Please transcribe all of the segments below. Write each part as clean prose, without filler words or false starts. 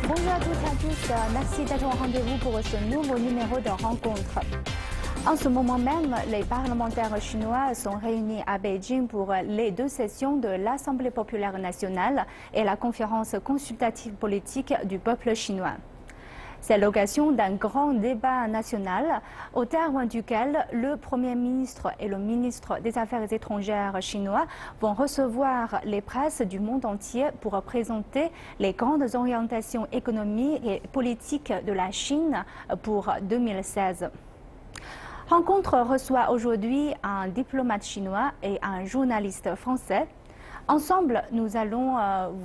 Bonjour à toutes et à tous, merci d'être au rendez-vous pour ce nouveau numéro de rencontre. En ce moment même, les parlementaires chinois sont réunis à Beijing pour les deux sessions de l'Assemblée populaire nationale et la conférence consultative politique du peuple chinois. C'est l'occasion d'un grand débat national au terme duquel le Premier ministre et le ministre des Affaires étrangères chinois vont recevoir les presses du monde entier pour présenter les grandes orientations économiques et politiques de la Chine pour 2016. Rencontre reçoit aujourd'hui un diplomate chinois et un journaliste français. Ensemble, nous allons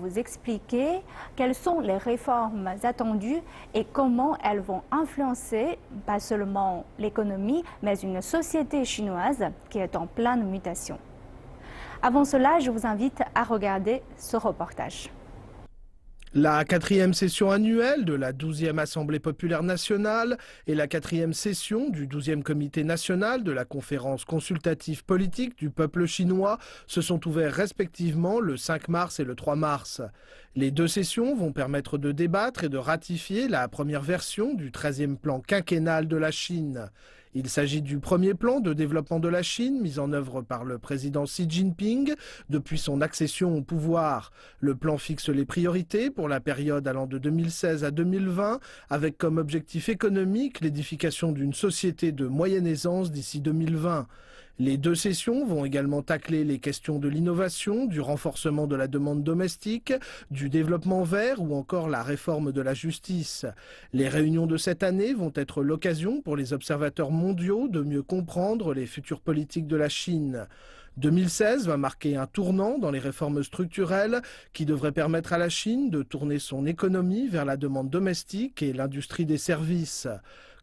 vous expliquer quelles sont les réformes attendues et comment elles vont influencer pas seulement l'économie, mais une société chinoise qui est en pleine mutation. Avant cela, je vous invite à regarder ce reportage. La 4e session annuelle de la 12e Assemblée populaire nationale et la 4e session du 12e Comité national de la conférence consultative politique du peuple chinois se sont ouverts respectivement le 5 mars et le 3 mars. Les deux sessions vont permettre de débattre et de ratifier la première version du 13e plan quinquennal de la Chine. Il s'agit du premier plan de développement de la Chine mis en œuvre par le président Xi Jinping depuis son accession au pouvoir. Le plan fixe les priorités pour la période allant de 2016 à 2020 avec comme objectif économique l'édification d'une société de moyenne aisance d'ici 2020. Les deux sessions vont également tacler les questions de l'innovation, du renforcement de la demande domestique, du développement vert ou encore la réforme de la justice. Les réunions de cette année vont être l'occasion pour les observateurs mondiaux de mieux comprendre les futures politiques de la Chine. 2016 va marquer un tournant dans les réformes structurelles qui devraient permettre à la Chine de tourner son économie vers la demande domestique et l'industrie des services.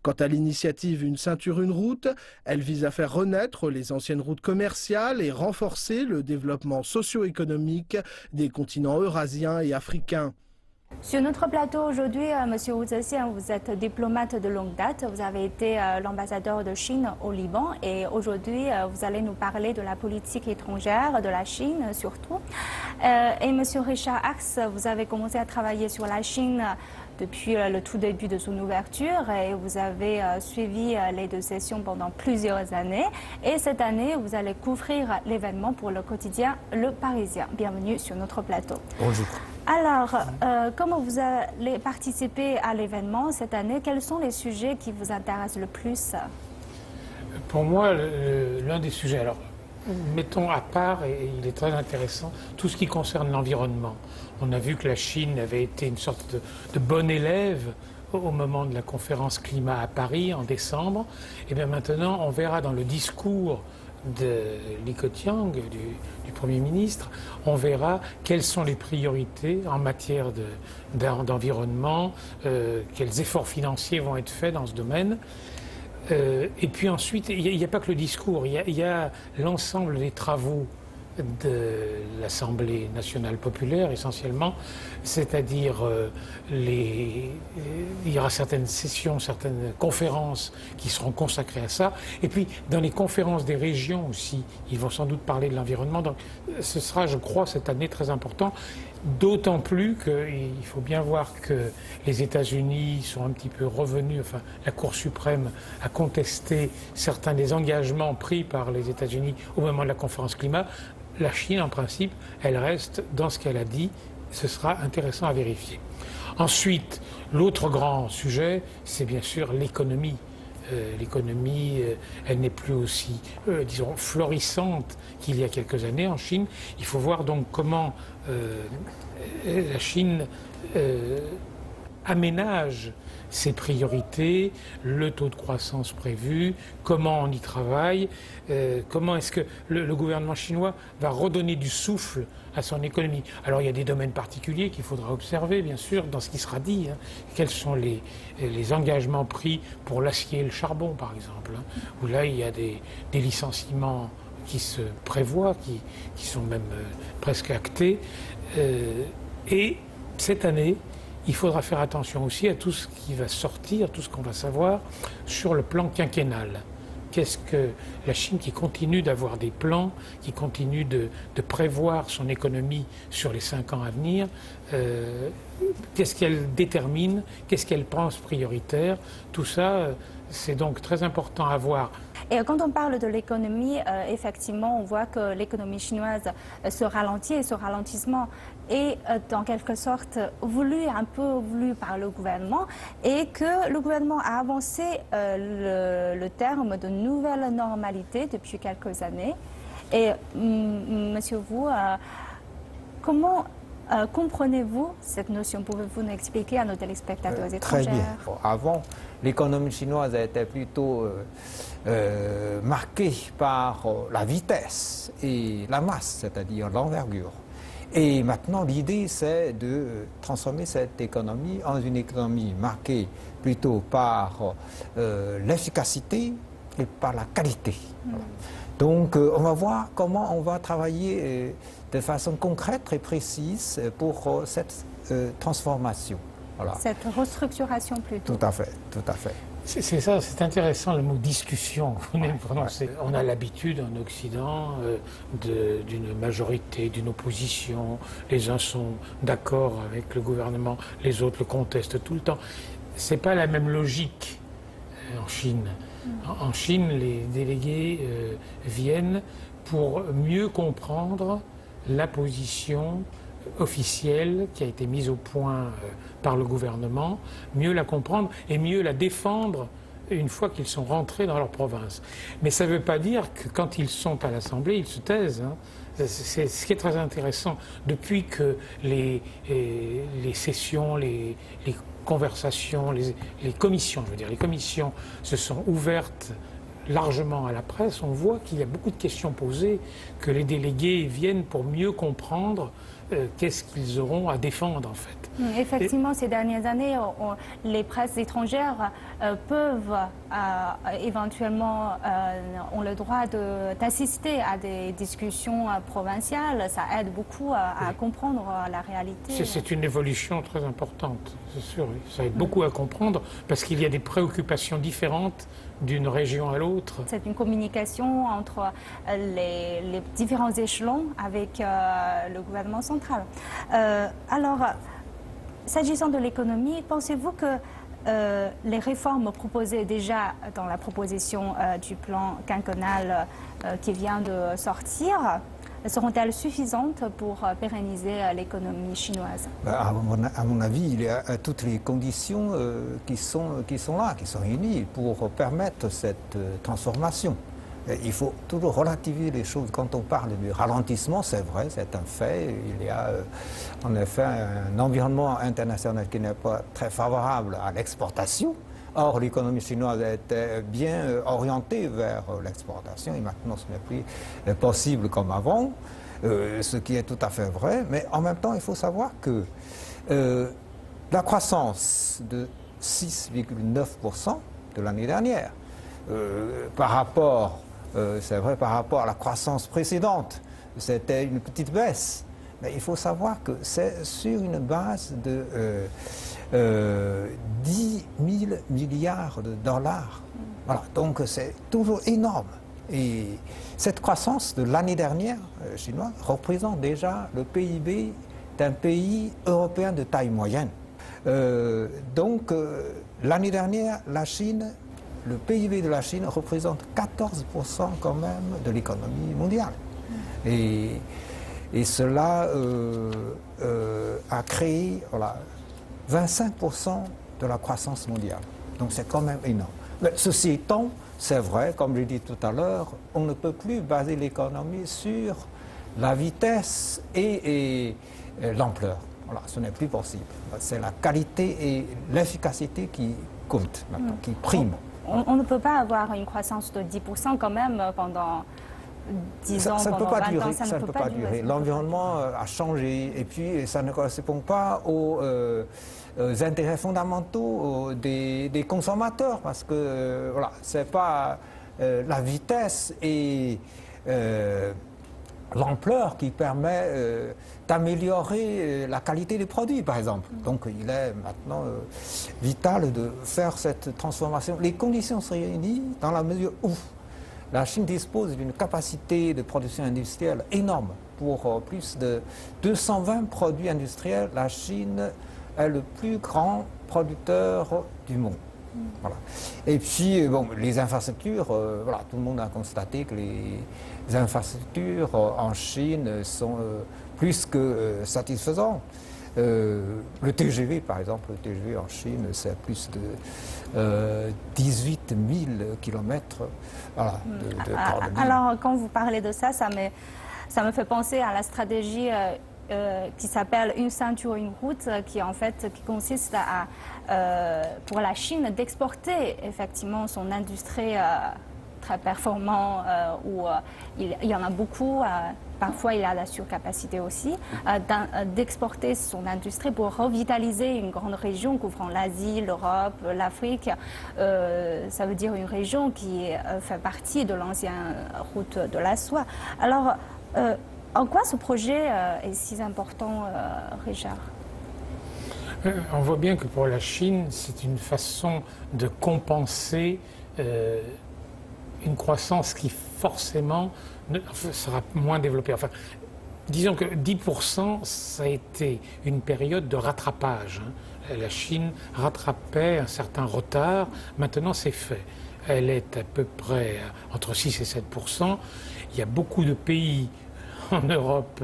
Quant à l'initiative Une ceinture, une route, elle vise à faire renaître les anciennes routes commerciales et renforcer le développement socio-économique des continents eurasiens et africains. Sur notre plateau aujourd'hui, Monsieur Wu Zexian, vous êtes diplomate de longue date. Vous avez été l'ambassadeur de Chine au Liban et aujourd'hui, vous allez nous parler de la politique étrangère de la Chine surtout. Et Monsieur Richard Axe, vous avez commencé à travailler sur la Chine depuis le tout début de son ouverture et vous avez suivi les deux sessions pendant plusieurs années. Et cette année, vous allez couvrir l'événement pour le quotidien Le Parisien. Bienvenue sur notre plateau. Bonjour. Alors, comment vous allez participer à l'événement cette année? Quels sont les sujets qui vous intéressent le plus? Pour moi, l'un des sujets, alors mettons à part, et il est très intéressant, tout ce qui concerne l'environnement. On a vu que la Chine avait été une sorte de bon élève au moment de la conférence climat à Paris en décembre. Et bien maintenant, on verra dans le discours de Li Keqiang, du Premier ministre, on verra quelles sont les priorités en matière d'environnement, quels efforts financiers vont être faits dans ce domaine. Et puis ensuite, il n'y a pas que le discours, il y a l'ensemble des travaux de l'Assemblée nationale populaire essentiellement, c'est-à-dire il y aura certaines sessions, certaines conférences qui seront consacrées à ça, et puis dans les conférences des régions aussi, ils vont sans doute parler de l'environnement, donc ce sera, je crois, cette année très important, d'autant plus qu'il faut bien voir que les États-Unis sont un petit peu revenus, enfin la Cour suprême a contesté certains des engagements pris par les États-Unis au moment de la conférence climat. La Chine, en principe, elle reste dans ce qu'elle a dit. Ce sera intéressant à vérifier. Ensuite, l'autre grand sujet, c'est bien sûr l'économie. L'économie, elle n'est plus aussi, disons, florissante qu'il y a quelques années en Chine. Il faut voir donc comment la Chine aménage ses priorités, le taux de croissance prévu, comment on y travaille, comment est-ce que le gouvernement chinois va redonner du souffle à son économie. Alors il y a des domaines particuliers qu'il faudra observer, bien sûr, dans ce qui sera dit. Quels sont les engagements pris pour l'acier et le charbon, par exemple, où là il y a des licenciements qui se prévoient, qui sont même presque actés. Et cette année, il faudra faire attention aussi à tout ce qui va sortir, tout ce qu'on va savoir sur le plan quinquennal. qu'est-ce que la Chine qui continue d'avoir des plans, qui continue de prévoir son économie sur les 5 ans à venir, qu'est-ce qu'elle détermine, qu'est-ce qu'elle pense prioritaire, tout ça, c'est donc très important à voir. Et quand on parle de l'économie, effectivement, on voit que l'économie chinoise se ralentit et ce ralentissement est en quelque sorte un peu voulu par le gouvernement et que le gouvernement a avancé le terme de nouvelle normalité depuis quelques années. Et monsieur Wu, comment comprenez-vous cette notion? Pouvez-vous nous expliquer à nos téléspectateurs étrangers? Très bien. Avant, l'économie chinoise était plutôt marquée par la vitesse et la masse, c'est-à-dire l'envergure. Et maintenant, l'idée, c'est de transformer cette économie en une économie marquée plutôt par l'efficacité et par la qualité. Voilà. Donc, on va voir comment on va travailler de façon concrète et précise pour cette transformation. Voilà. Cette restructuration plutôt. Tout à fait, tout à fait. C'est ça, c'est intéressant le mot discussion que vous venez de prononcer. Ouais. On a l'habitude en Occident d'une majorité, d'une opposition. Les uns sont d'accord avec le gouvernement, les autres le contestent tout le temps. C'est pas la même logique en Chine. En Chine, les délégués viennent pour mieux comprendre la position officielle qui a été mise au point par le gouvernement, mieux la comprendre et mieux la défendre une fois qu'ils sont rentrés dans leur province. Mais ça ne veut pas dire que quand ils sont à l'Assemblée, ils se taisent. Hein. C'est ce qui est très intéressant. Depuis que les sessions, les conversations, les commissions, je veux dire, les commissions se sont ouvertes largement à la presse, on voit qu'il y a beaucoup de questions posées, que les délégués viennent pour mieux comprendre qu'est-ce qu'ils auront à défendre en fait. Effectivement, ces dernières années, les presses étrangères peuvent éventuellement ont le droit d'assister à des discussions provinciales. Ça aide beaucoup à comprendre la réalité. C'est une évolution très importante, c'est sûr. Ça aide beaucoup à comprendre parce qu'il y a des préoccupations différentes d'une région à l'autre. C'est une communication entre les différents échelons avec le gouvernement central. Alors, s'agissant de l'économie, pensez-vous que les réformes proposées déjà dans la proposition du plan quinquennal qui vient de sortir seront-elles suffisantes pour pérenniser l'économie chinoise? À mon avis, il y a toutes les conditions qui sont là, qui sont réunies pour permettre cette transformation. Il faut toujours relativiser les choses. Quand on parle du ralentissement, c'est vrai, c'est un fait. Il y a en effet un environnement international qui n'est pas très favorable à l'exportation. Or, l'économie chinoise était bien orientée vers l'exportation et maintenant ce n'est plus possible comme avant, ce qui est tout à fait vrai. Mais en même temps, il faut savoir que la croissance de 6,9% de l'année dernière, par rapport, c'est vrai, par rapport à la croissance précédente, c'était une petite baisse. Mais il faut savoir que c'est sur une base de 10 000 milliards de dollars. Voilà, donc c'est toujours énorme. Et cette croissance de l'année dernière chinoise représente déjà le PIB d'un pays européen de taille moyenne. Donc l'année dernière, la Chine, le PIB de la Chine représente 14% quand même de l'économie mondiale. Et cela a créé 25% de la croissance mondiale. Donc c'est quand même énorme. Mais ceci étant, c'est vrai, comme je l'ai dit tout à l'heure, on ne peut plus baser l'économie sur la vitesse et l'ampleur. Voilà, ce n'est plus possible. C'est la qualité et l'efficacité qui comptent maintenant, qui priment. On ne peut pas avoir une croissance de 10% quand même pendant 10 ans, ça ne peut pendant pas 20 durer, ans, ça ne peut pas durer. L'environnement a changé et puis ça ne correspond pas aux intérêts fondamentaux des consommateurs parce que voilà, c'est pas la vitesse et l'ampleur qui permet d'améliorer la qualité des produits, par exemple. Donc il est maintenant vital de faire cette transformation. Les conditions sont réunies dans la mesure où la Chine dispose d'une capacité de production industrielle énorme. Pour plus de 220 produits industriels, la Chine est le plus grand producteur du monde. Voilà. Et puis, bon, les infrastructures, voilà, tout le monde a constaté que les infrastructures en Chine sont plus que satisfaisantes. Le TGV, par exemple, le TGV en Chine, c'est plus de 18 000 kilomètres. Voilà, alors, quand vous parlez de ça, ça me fait penser à la stratégie qui s'appelle une ceinture, une route, qui en fait qui consiste à, pour la Chine d'exporter effectivement son industrie très performant où il y en a beaucoup. Parfois, il y a la surcapacité aussi, d'exporter son industrie pour revitaliser une grande région couvrant l'Asie, l'Europe, l'Afrique. Ça veut dire une région qui fait partie de l'ancienne route de la soie. Alors, en quoi ce projet est si important, Richard? On voit bien que pour la Chine, c'est une façon de compenser une croissance qui forcément sera moins développée. Enfin, disons que 10%, ça a été une période de rattrapage. La Chine rattrapait un certain retard. Maintenant, c'est fait. Elle est à peu près entre 6 et 7%. Il y a beaucoup de pays en Europe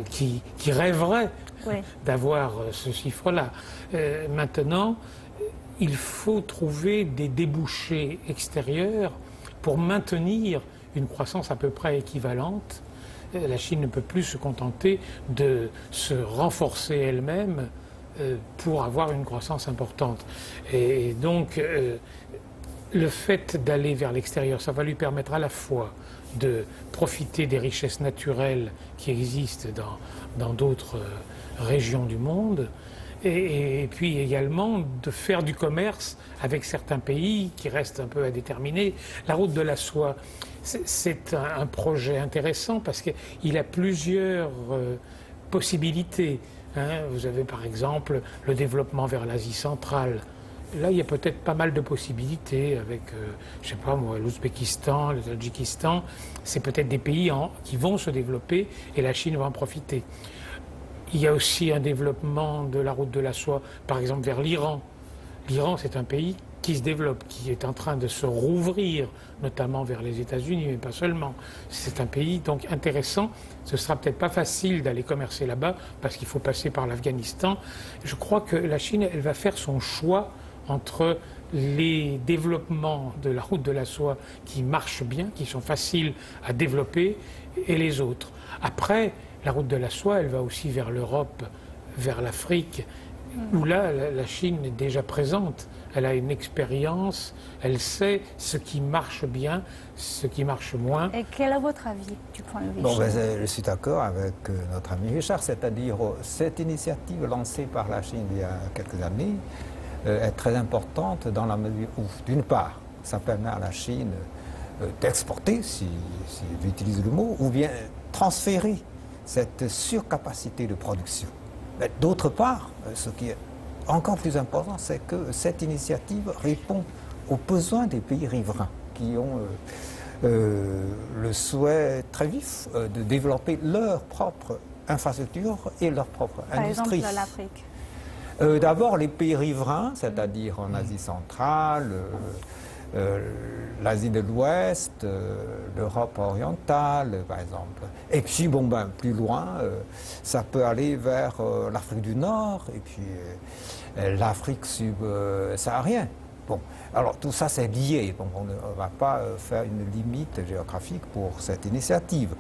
qui rêveraient d'avoir ce chiffre-là. Maintenant, il faut trouver des débouchés extérieurs pour maintenir une croissance à peu près équivalente. La Chine ne peut plus se contenter de se renforcer elle-même pour avoir une croissance importante. Et donc, le fait d'aller vers l'extérieur, ça va lui permettre à la fois de profiter des richesses naturelles qui existent dans d'autres régions du monde, et puis également de faire du commerce avec certains pays qui restent un peu à déterminer. La route de la soie, c'est un projet intéressant parce qu'il a plusieurs possibilités. Vous avez par exemple le développement vers l'Asie centrale. Là, il y a peut-être pas mal de possibilités avec, je sais pas moi, l'Ouzbékistan, le Tadjikistan. C'est peut-être des pays qui vont se développer et la Chine va en profiter. Il y a aussi un développement de la route de la soie, par exemple vers l'Iran. L'Iran, c'est un pays qui se développe, qui est en train de se rouvrir, notamment vers les États-Unis, mais pas seulement. C'est un pays donc intéressant. Ce sera peut-être pas facile d'aller commercer là-bas parce qu'il faut passer par l'Afghanistan. Je crois que la Chine, elle va faire son choix entre les développements de la route de la soie qui marchent bien, qui sont faciles à développer, et les autres. Après, la route de la soie, elle va aussi vers l'Europe, vers l'Afrique, où là, la Chine est déjà présente. Elle a une expérience, elle sait ce qui marche bien, ce qui marche moins. Et quel est votre avis du point de vue Bon, je suis d'accord avec notre ami Richard, c'est-à-dire cette initiative lancée par la Chine il y a quelques années est très importante dans la mesure où, d'une part, ça permet à la Chine d'exporter, si j'utilise le mot, ou bien transférer cette surcapacité de production. D'autre part, ce qui est encore plus important, c'est que cette initiative répond aux besoins des pays riverains qui ont le souhait très vif de développer leur propre infrastructure et leur propre industrie. Par exemple, l'Afrique. D'abord, les pays riverains, c'est-à-dire en Asie centrale, l'Asie de l'Ouest, l'Europe orientale, par exemple. Et puis, bon, plus loin, ça peut aller vers l'Afrique du Nord et puis l'Afrique subsaharienne. Bon, alors tout ça, c'est lié. Bon, on ne va pas faire une limite géographique pour cette initiative.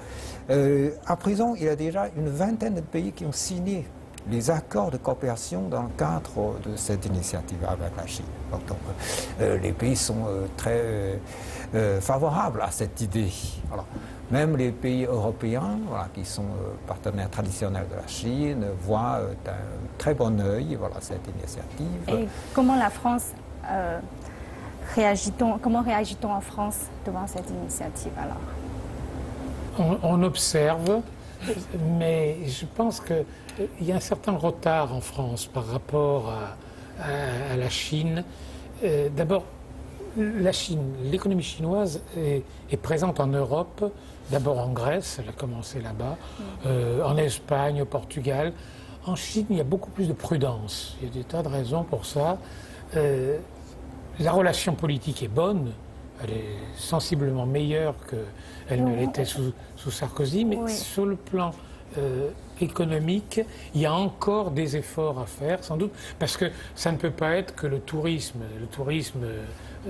À présent, il y a déjà une vingtaine de pays qui ont signé les accords de coopération dans le cadre de cette initiative avec la Chine. Donc, les pays sont très favorables à cette idée. Alors, même les pays européens, voilà, qui sont partenaires traditionnels de la Chine, voient d'un très bon œil cette initiative. Et comment la France comment réagit-on en France devant cette initiative alors? On observe, mais je pense qu'il y a un certain retard en France par rapport à la Chine. D'abord, La Chine, l'économie chinoise est présente en Europe, d'abord en Grèce, elle a commencé là-bas, en Espagne, au Portugal. En Chine, il y a beaucoup plus de prudence. Il y a des tas de raisons pour ça. La relation politique est bonne, elle est sensiblement meilleure qu'elle ne l'était sous Sarkozy, mais sur le plan économique, il y a encore des efforts à faire, sans doute, parce que ça ne peut pas être que le tourisme. Le tourisme,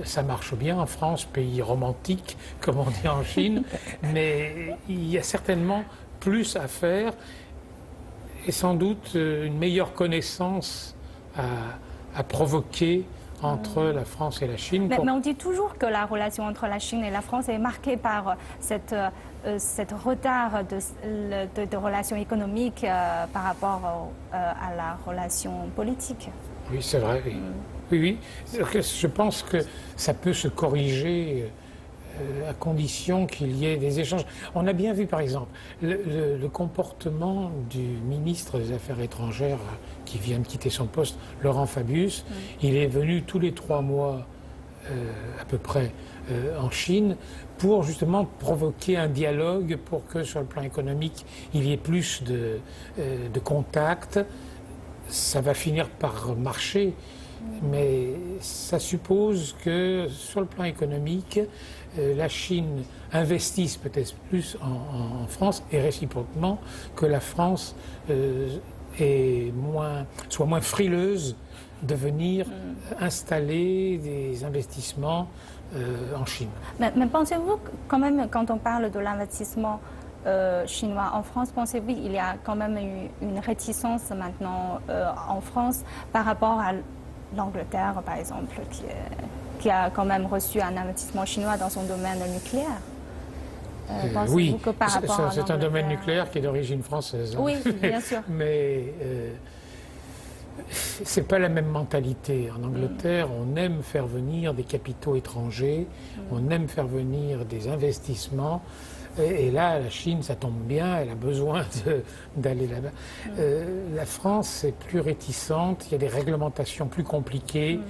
ça marche bien en France, pays romantique, comme on dit en Chine, mais il y a certainement plus à faire et sans doute une meilleure connaissance à provoquer entre la France et la Chine. Mais on dit toujours que la relation entre la Chine et la France est marquée par cette retard de relations économiques par rapport à la relation politique. Oui, c'est vrai. Oui. Oui. Je pense que ça peut se corriger à condition qu'il y ait des échanges. On a bien vu, par exemple, le comportement du ministre des Affaires étrangères qui vient de quitter son poste, Laurent Fabius. Il est venu tous les 3 mois à peu près en Chine pour justement provoquer un dialogue pour que sur le plan économique il y ait plus de contacts. Ça va finir par marcher, mais ça suppose que sur le plan économique la Chine investisse peut-être plus en France et réciproquement que la France soit moins frileuse de venir installer des investissements en Chine. Mais pensez-vous quand même, quand on parle de l'investissement chinois en France, pensez-vous qu'il y a quand même une réticence maintenant en France par rapport à l'Angleterre, par exemple, qui a quand même reçu un investissement chinois dans son domaine nucléaire? Oui, que par rapport c'est un domaine nucléaire qui est d'origine française. Oui, bien sûr. Mais c'est pas la même mentalité. En Angleterre, on aime faire venir des capitaux étrangers, on aime faire venir des investissements. Et là, la Chine, ça tombe bien, elle a besoin d'aller là-bas. La France est plus réticente, il y a des réglementations plus compliquées,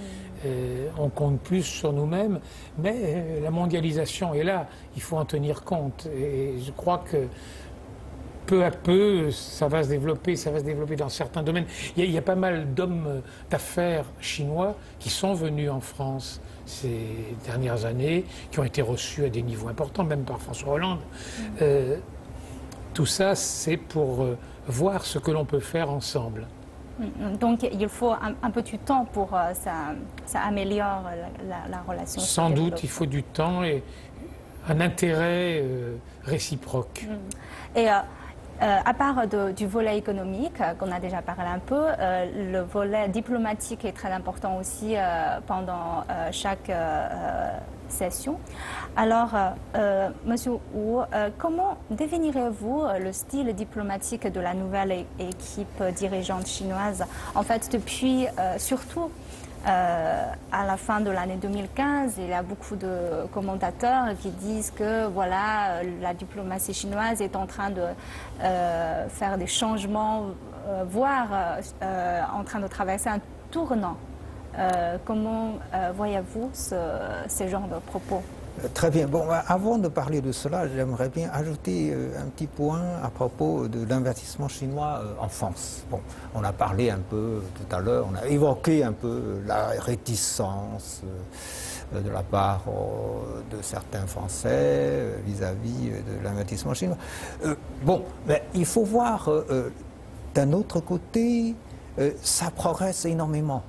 on compte plus sur nous-mêmes, mais la mondialisation est là, il faut en tenir compte. Et je crois que peu à peu, ça va se développer dans certains domaines. Il y a pas mal d'hommes d'affaires chinois qui sont venus en France ces dernières années, qui ont été reçus à des niveaux importants, même par François Hollande. Tout ça, c'est pour voir ce que l'on peut faire ensemble. Donc il faut un peu du temps pour ça améliore la relation. Sans doute, il faut du temps et un intérêt réciproque. Et à part du volet économique, qu'on a déjà parlé un peu, le volet diplomatique est très important aussi pendant chaque session. Alors, Monsieur Wu, comment définirez-vous le style diplomatique de la nouvelle équipe dirigeante chinoise? En fait, depuis surtout à la fin de l'année 2015, il y a beaucoup de commentateurs qui disent que voilà, la diplomatie chinoise est en train de faire des changements, voire en train de traverser un tournant. Comment voyez-vous ce genre de propos? Très bien. Bon, avant de parler de cela, j'aimerais bien ajouter un petit point à propos de l'investissement chinois en France. Bon, on a parlé un peu tout à l'heure, on a évoqué un peu la réticence de la part de certains Français vis-à-vis de l'investissement chinois. Bon, mais il faut voir d'un autre côté, ça progresse énormément.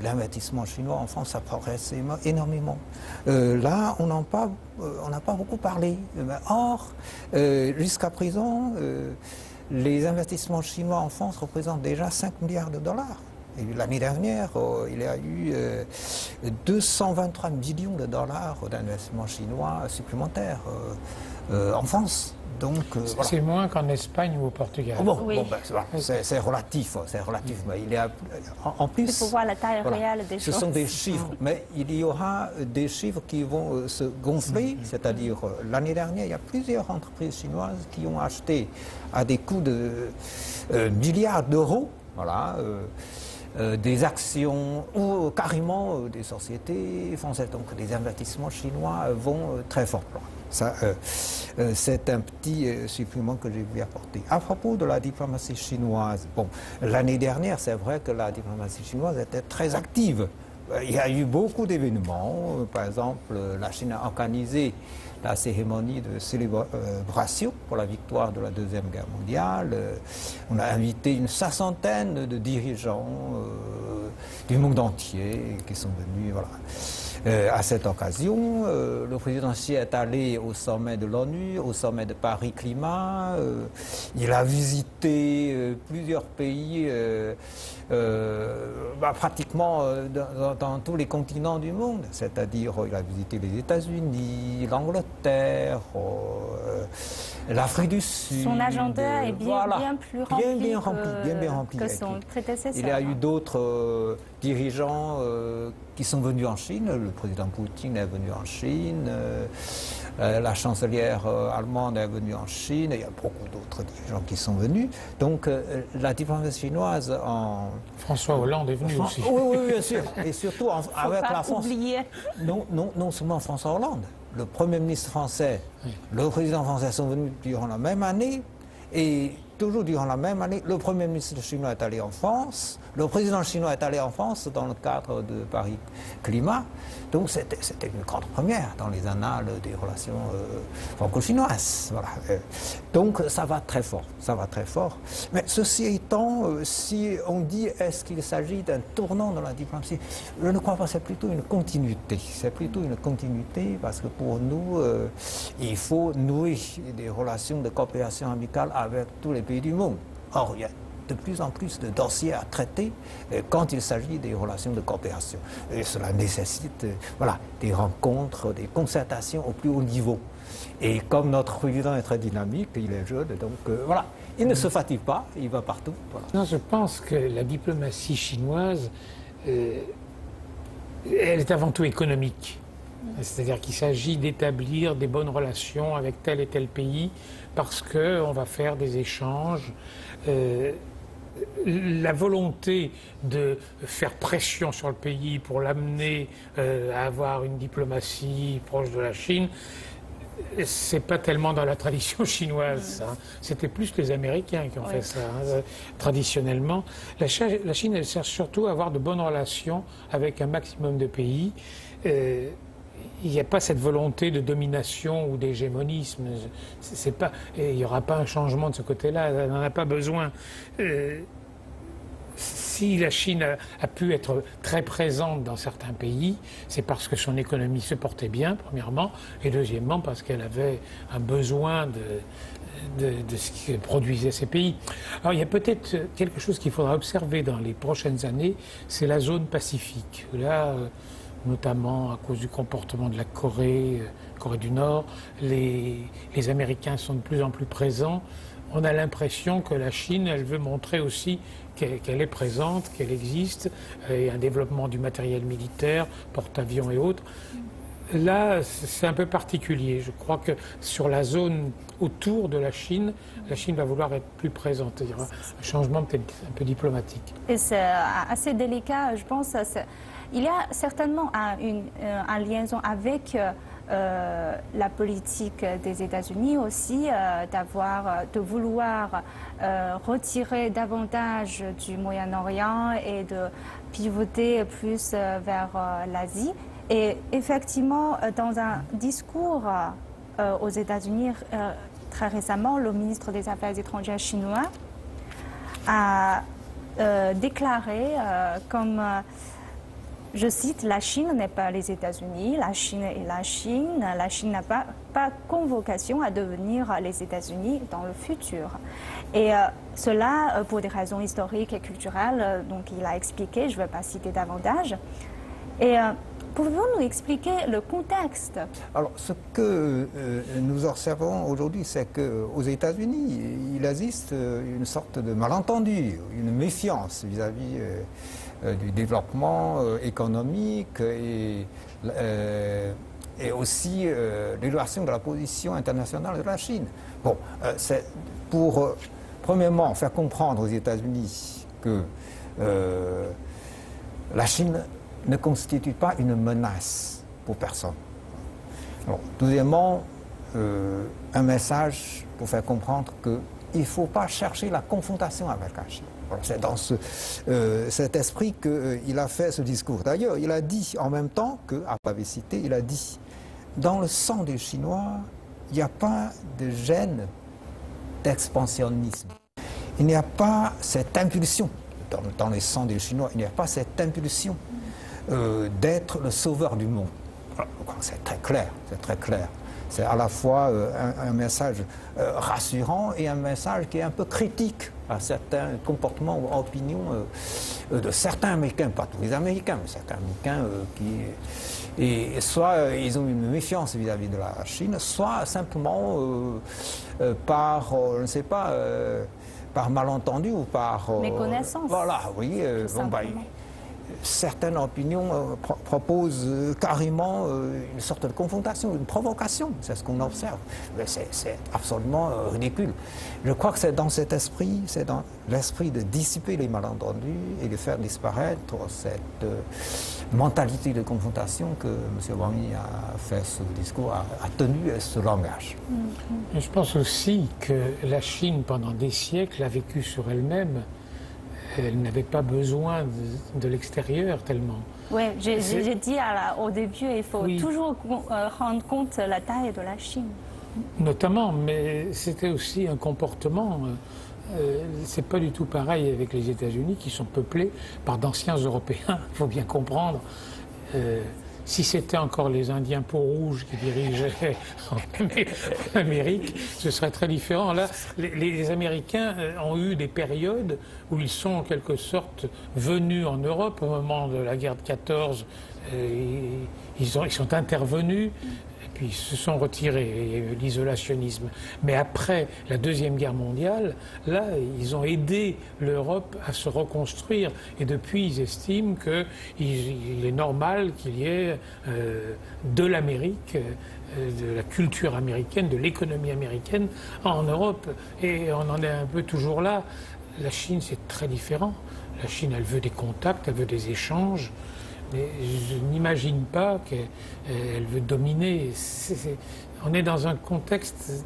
L'investissement chinois en France, ça progresse énormément. Là, on n'a pas beaucoup parlé. Or, jusqu'à présent, les investissements chinois en France représentent déjà 5 milliards de dollars. L'année dernière, il y a eu 223 millions de dollars d'investissements chinois supplémentaires en France. Donc, c'est moins qu'en Espagne ou au Portugal. C'est relatif, c'est relatif. Mais il y a, en plus, il faut voir la taille réelle des choses. Ce sont des chiffres, mais il y aura des chiffres qui vont se gonfler. C'est-à-dire, l'année dernière, il y a plusieurs entreprises chinoises qui ont acheté à des coûts de milliards d'euros. Voilà. des actions ou carrément des sociétés françaises. Donc les investissements chinois vont très fort. Ça, c'est un petit supplément que j'ai voulu apporter. À propos de la diplomatie chinoise, bon, l'année dernière, c'est vrai que la diplomatie chinoise était très active. Il y a eu beaucoup d'événements. Par exemple, la Chine a organisé la cérémonie de célébration pour la victoire de la Deuxième Guerre mondiale. On a invité une soixantaine de dirigeants du monde entier qui sont venus. Voilà. À cette occasion, le président Xi est allé au sommet de l'ONU, au sommet de Paris Climat. Il a visité plusieurs pays, pratiquement dans tous les continents du monde. C'est-à-dire, il a visité les États-Unis, l'Angleterre, l'Afrique du Sud. Son agenda est bien plus rempli que son prédécesseur. Il y a eu d'autres dirigeants qui sont venus en Chine. Le président Poutine est venu en Chine, la chancelière allemande est venue en Chine, il y a beaucoup d'autres dirigeants qui sont venus. Donc la diplomatie chinoise en... François Hollande est venu aussi. Oui, bien sûr. Et surtout avec la France. Non seulement François Hollande, le Premier ministre français, le président français sont venus durant la même année. Et toujours durant la même année, le Premier ministre chinois est allé en France, le président chinois est allé en France dans le cadre de Paris Climat. Donc c'était une grande première dans les annales des relations franco-chinoises. Voilà. Donc ça va très fort, ça va très fort. Mais ceci étant, si on dit est-ce qu'il s'agit d'un tournant dans la diplomatie, je ne crois pas, c'est plutôt une continuité. C'est plutôt une continuité parce que pour nous, il faut nouer des relations de coopération amicale avec tous les pays du monde. Or, il y a de plus en plus de dossiers à traiter quand il s'agit des relations de coopération. Et cela nécessite des rencontres, des concertations au plus haut niveau. Et comme notre président est très dynamique, il est jeune, donc il ne se fatigue pas, il va partout. Voilà. Non, je pense que la diplomatie chinoise, elle est avant tout économique. C'est-à-dire qu'il s'agit d'établir des bonnes relations avec tel et tel pays parce qu'on va faire des échanges. La volonté de faire pression sur le pays pour l'amener à avoir une diplomatie proche de la Chine, c'est pas tellement dans la tradition chinoise. Hein. C'était plus les Américains qui ont fait ça. Hein. Traditionnellement, la Chine, elle cherche surtout à avoir de bonnes relations avec un maximum de pays. Il n'y a pas cette volonté de domination ou d'hégémonisme. Il n'y aura pas un changement de ce côté-là. Elle n'en a pas besoin. Si la Chine a pu être très présente dans certains pays, c'est parce que son économie se portait bien, premièrement, et deuxièmement parce qu'elle avait un besoin de ce que produisaient ces pays. Alors il y a peut-être quelque chose qu'il faudra observer dans les prochaines années, c'est la zone Pacifique. Là, notamment à cause du comportement de la Corée du Nord, les Américains sont de plus en plus présents. On a l'impression que la Chine, elle veut montrer aussi qu'elle est présente, qu'elle existe, et un développement du matériel militaire, porte-avions et autres. Là, c'est un peu particulier. Je crois que sur la zone autour de la Chine va vouloir être plus présente. Il y aura un changement peut-être un peu diplomatique. Et c'est assez délicat, je pense. Il y a certainement une liaison avec la politique des États-Unis aussi, de vouloir retirer davantage du Moyen-Orient et de pivoter plus vers l'Asie. Et effectivement, dans un discours aux États-Unis très récemment, le ministre des Affaires étrangères chinois a déclaré comme... je cite, la Chine n'est pas les États-Unis, la Chine est la Chine n'a pas convocation à devenir les États-Unis dans le futur. Et cela, pour des raisons historiques et culturelles, donc il a expliqué, je ne vais pas citer davantage. Et pouvez-vous nous expliquer le contexte? Alors, ce que nous observons aujourd'hui, c'est qu'aux États-Unis, il existe une sorte de malentendu, une méfiance vis-à-vis du développement économique et aussi l'évaluation de la position internationale de la Chine. Bon, c'est pour, premièrement, faire comprendre aux États-Unis que la Chine ne constitue pas une menace pour personne. Alors, deuxièmement, un message pour faire comprendre qu'il ne faut pas chercher la confrontation avec la Chine. C'est dans cet esprit qu'il a fait ce discours. D'ailleurs, il a dit en même temps qu'à Pavicité, il a dit dans le sang des Chinois, il n'y a pas de gène d'expansionnisme. Il n'y a pas cette impulsion, dans le sang des Chinois, il n'y a pas cette impulsion d'être le sauveur du monde. C'est très clair, c'est très clair. C'est à la fois un message rassurant et un message qui est un peu critique à certains comportements ou opinions de certains Américains, pas tous les Américains, mais certains Américains et soit ils ont une méfiance vis-à-vis de la Chine, soit simplement par, je ne sais pas, par malentendu ou par... méconnaissance. Voilà, oui. Certaines opinions proposent carrément une sorte de confrontation, une provocation. C'est ce qu'on observe. C'est absolument ridicule. Je crois que c'est dans cet esprit, c'est dans l'esprit de dissiper les malentendus et de faire disparaître cette mentalité de confrontation que M. Wang Yi a fait ce discours, a tenu ce langage. Je pense aussi que la Chine, pendant des siècles, a vécu sur elle-même. Elle n'avait pas besoin de l'extérieur tellement. Oui, j'ai dit au début, il faut toujours rendre compte de la taille de la Chine. Notamment, mais c'était aussi un comportement. C'est pas du tout pareil avec les États-Unis qui sont peuplés par d'anciens Européens, il faut bien comprendre. Si c'était encore les Indiens peau-rouge qui dirigeaient l'Amérique, ce serait très différent. Là, les Américains ont eu des périodes où ils sont en quelque sorte venus en Europe au moment de la guerre de 14. Ils sont intervenus. Puis ils se sont retirés, il y a eu l'isolationnisme. Mais après la Deuxième Guerre mondiale, là, ils ont aidé l'Europe à se reconstruire. Et depuis, ils estiment qu'il est normal qu'il y ait de l'Amérique, de la culture américaine, de l'économie américaine en Europe. Et on en est un peu toujours là. La Chine, c'est très différent. La Chine, elle veut des contacts, elle veut des échanges. Mais je n'imagine pas qu'elle veut dominer. On est dans un contexte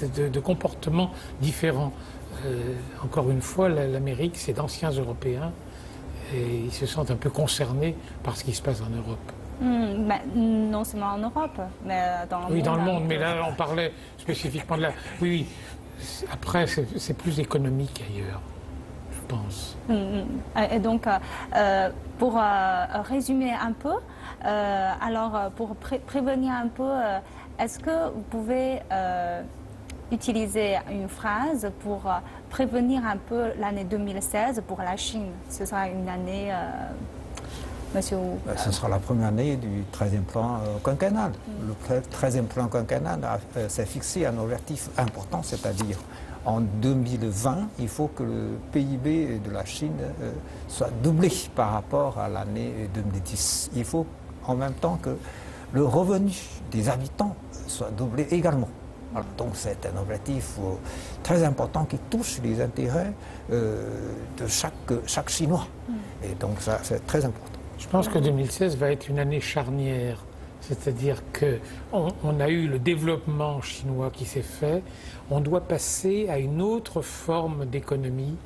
de comportement différent. Encore une fois, l'Amérique, c'est d'anciens Européens et ils se sentent un peu concernés par ce qui se passe en Europe. Non seulement en Europe, mais dans le monde. Oui, dans le monde, mais là, on parlait spécifiquement de la... Oui, après, c'est plus économique ailleurs. Pense. Et donc, pour résumer un peu, alors pour prévenir un peu, est-ce que vous pouvez utiliser une phrase pour prévenir un peu l'année 2016 pour la Chine? Ce sera une année, monsieur... Ce sera la première année du 13e plan quinquennal. Le 13e plan quinquennal s'est fixé un objectif important, c'est-à-dire en 2020, il faut que le PIB de la Chine soit doublé par rapport à l'année 2010. Il faut en même temps que le revenu des habitants soit doublé également. Voilà, donc c'est un objectif très important qui touche les intérêts de chaque Chinois. Et donc ça, c'est très important. Je pense que 2016 va être une année charnière. C'est-à-dire qu'on a eu le développement chinois qui s'est fait, on doit passer à une autre forme d'économie.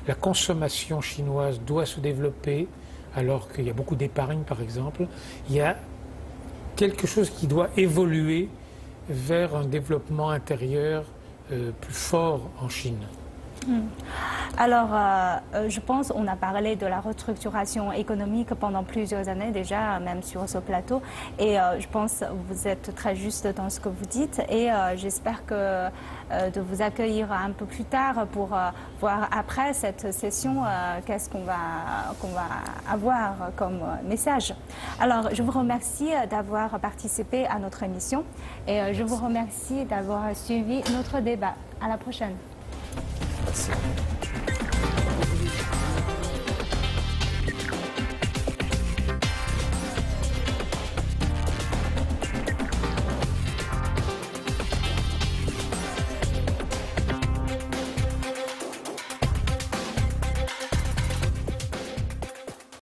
La consommation chinoise doit se développer, alors qu'il y a beaucoup d'épargne par exemple. Il y a quelque chose qui doit évoluer vers un développement intérieur plus fort en Chine. Alors, je pense qu'on a parlé de la restructuration économique pendant plusieurs années déjà, même sur ce plateau. Et je pense que vous êtes très juste dans ce que vous dites. Et j'espère que de vous accueillir un peu plus tard pour voir après cette session qu'est-ce qu'on va avoir comme message. Alors, je vous remercie d'avoir participé à notre émission et je vous remercie d'avoir suivi notre débat. À la prochaine. Merci.